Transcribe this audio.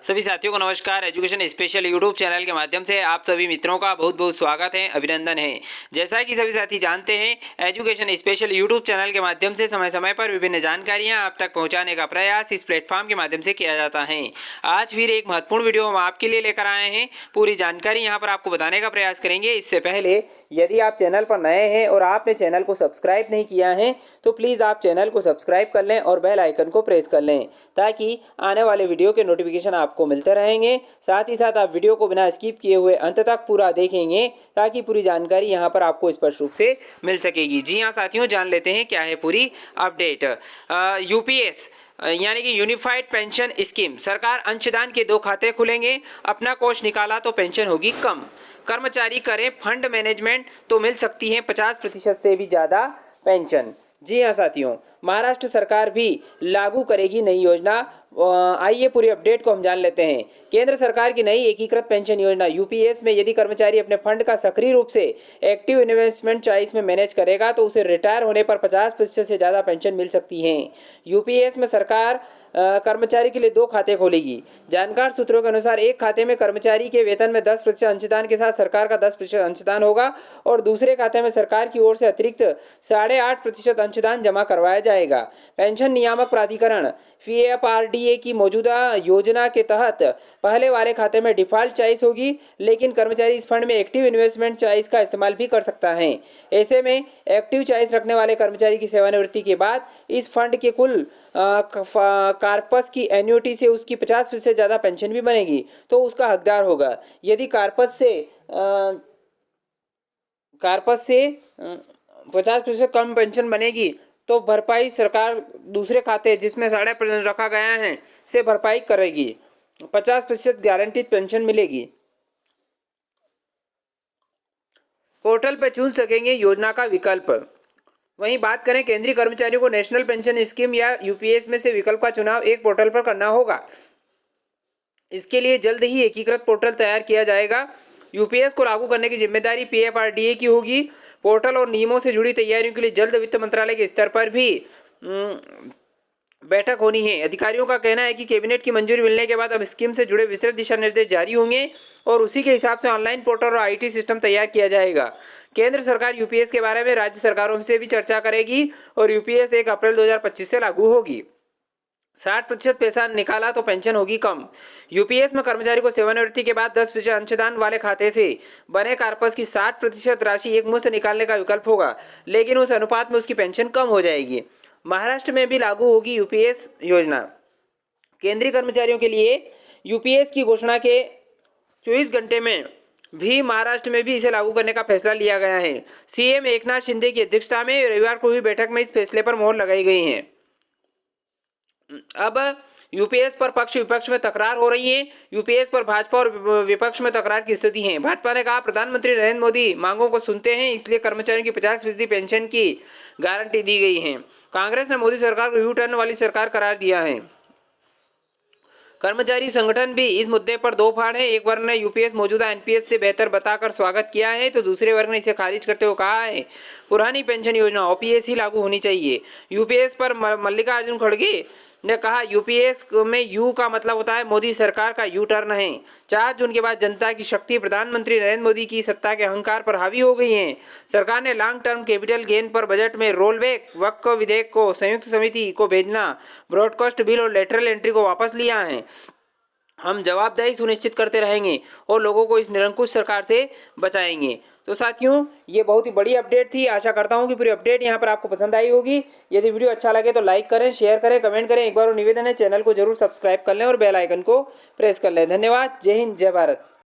सभी साथियों को नमस्कार। एजुकेशन स्पेशल यूट्यूब चैनल के माध्यम से आप सभी मित्रों का बहुत बहुत स्वागत है, अभिनंदन है। जैसा कि सभी साथी जानते हैं, एजुकेशन स्पेशल यूट्यूब चैनल के माध्यम से समय समय पर विभिन्न जानकारियां आप तक पहुंचाने का प्रयास इस प्लेटफॉर्म के माध्यम से किया जाता है। आज फिर एक महत्वपूर्ण वीडियो हम आपके लिए लेकर आए हैं। पूरी जानकारी यहाँ पर आपको बताने का प्रयास करेंगे। इससे पहले यदि आप चैनल पर नए हैं और आपने चैनल को सब्सक्राइब नहीं किया है तो प्लीज़ आप चैनल को सब्सक्राइब कर लें और बेल आइकन को प्रेस कर लें, ताकि आने वाले वीडियो के नोटिफिकेशन आपको मिलते रहेंगे। साथ ही साथ आप वीडियो को बिना स्किप किए हुए अंत तक पूरा देखेंगे, ताकि पूरी जानकारी यहाँ पर आपको स्पष्ट रूप से मिल सकेगी। जी हाँ साथियों, जान लेते हैं क्या है पूरी अपडेट। यूपीएस यानी कि यूनिफाइड पेंशन स्कीम, सरकार अंशदान के 2 खाते खुलेंगे। अपना कोष निकाला तो पेंशन होगी कम। कर्मचारी करें फंड मैनेजमेंट तो मिल सकती है 50% से भी ज़्यादा पेंशन। जी हाँ साथियों, महाराष्ट्र सरकार भी लागू करेगी नई योजना। आइए पूरी अपडेट को हम जान लेते हैं। केंद्र सरकार की नई एकीकृत पेंशन योजना यूपीएस में यदि कर्मचारी अपने फंड का सक्रिय रूप से एक्टिव इन्वेस्टमेंट चॉइस में मैनेज करेगा तो उसे रिटायर होने पर 50% से ज़्यादा पेंशन मिल सकती है। यूपीएस में सरकार कर्मचारी के लिए 2 खाते खोलेगी। जानकार सूत्रों के अनुसार एक खाते में कर्मचारी के वेतन में 10% अंशदान के साथ सरकार का 10% अंशदान होगा और दूसरे खाते में सरकार की ओर से अतिरिक्त 8.5% अंशदान जमा करवाया जाएगा। पेंशन नियामक प्राधिकरण पीएफआरडीए की मौजूदा योजना के तहत पहले वाले खाते में डिफॉल्ट चॉइस होगी, लेकिन कर्मचारी इस फंड में एक्टिव इन्वेस्टमेंट चॉइस का इस्तेमाल भी कर सकता है। ऐसे में एक्टिव चॉइस रखने वाले कर्मचारी की सेवानिवृत्ति के बाद इस फंड के कुल कार्पस की एन्युटी से उसकी 50% से ज़्यादा पेंशन भी बनेगी तो उसका हकदार होगा। यदि कार्पस से 50% कम पेंशन बनेगी तो भरपाई सरकार दूसरे खाते जिसमें 8.5% रखा गया है से भरपाई करेगी। 50% गारंटीड पेंशन मिलेगी। पोर्टल पर चुन सकेंगे योजना का विकल्प। वहीं बात करें, केंद्रीय कर्मचारियों को नेशनल पेंशन स्कीम या यूपीएस में से विकल्प का चुनाव एक पोर्टल पर करना होगा। इसके लिए जल्द ही एकीकृत पोर्टल तैयार किया जाएगा। यूपीएस को लागू करने की जिम्मेदारी पीएफआरडीए की होगी। पोर्टल और नियमों से जुड़ी तैयारियों के लिए जल्द वित्त मंत्रालय के स्तर पर भी बैठक होनी है। अधिकारियों का कहना है कि कैबिनेट की मंजूरी मिलने के बाद अब स्कीम से जुड़े विस्तृत दिशा निर्देश जारी होंगे और उसी के हिसाब से ऑनलाइन पोर्टल और आईटी सिस्टम तैयार किया जाएगा। केंद्र सरकार यूपीएस के बारे में राज्य सरकारों से भी चर्चा करेगी और यूपीएस 1 अप्रैल 2025 से लागू होगी। 60% पैसा निकाला तो पेंशन होगी कम। यूपीएस में कर्मचारी को सेवानिवृत्ति के बाद 10% अंशदान वाले खाते से बने कार्पस की 60% राशि एक मुश्त निकालने का विकल्प होगा, लेकिन उस अनुपात में उसकी पेंशन कम हो जाएगी। महाराष्ट्र में भी लागू होगी यूपीएस योजना। केंद्रीय कर्मचारियों के लिए यूपीएस की घोषणा के 24 घंटे में भी महाराष्ट्र में भी इसे लागू करने का फैसला लिया गया है। सीएम एकनाथ शिंदे की अध्यक्षता में रविवार को हुई बैठक में इस फैसले पर मोहर लगाई गई है। अब यूपीएस पर पक्ष विपक्ष में तकरार हो रही है। यूपीएस पर भाजपा और विपक्ष में तकरार की स्थिति है। भाजपा ने कहा, प्रधानमंत्री नरेंद्र मोदी मांगों को सुनते हैं, इसलिए कर्मचारियों की 50% पेंशन की गारंटी दी गई है। कांग्रेस ने मोदी सरकार को यू टर्न वाली सरकार करार दिया है। कर्मचारी संगठन भी इस मुद्दे पर 2 फाड़ है। एक वर्ग ने यूपीएस मौजूदा एनपीएस से बेहतर बताकर स्वागत किया है तो दूसरे वर्ग ने इसे खारिज करते हुए कहा है पुरानी पेंशन योजना ओपीएस ही लागू होनी चाहिए। यूपीएस पर मल्लिकार्जुन खड़गे ने कहा, यूपीएस में यू का मतलब होता है मोदी सरकार का यू टर्न है। 4 जून के बाद जनता की शक्ति प्रधानमंत्री नरेंद्र मोदी की सत्ता के अहंकार पर हावी हो गई है। सरकार ने लॉन्ग टर्म कैपिटल गेन पर बजट में रोलबैक, वक्फ विधेयक को संयुक्त समिति को भेजना, ब्रॉडकास्ट बिल और लेटरल एंट्री को वापस लिया है। हम जवाबदेही सुनिश्चित करते रहेंगे और लोगों को इस निरंकुश सरकार से बचाएंगे। तो साथियों, ये बहुत ही बड़ी अपडेट थी। आशा करता हूँ कि पूरी अपडेट यहाँ पर आपको पसंद आई होगी। यदि वीडियो अच्छा लगे तो लाइक करें, शेयर करें, कमेंट करें। एक बार और निवेदन है, चैनल को जरूर सब्सक्राइब कर लें और बेल आइकन को प्रेस कर लें। धन्यवाद। जय हिंद, जय भारत।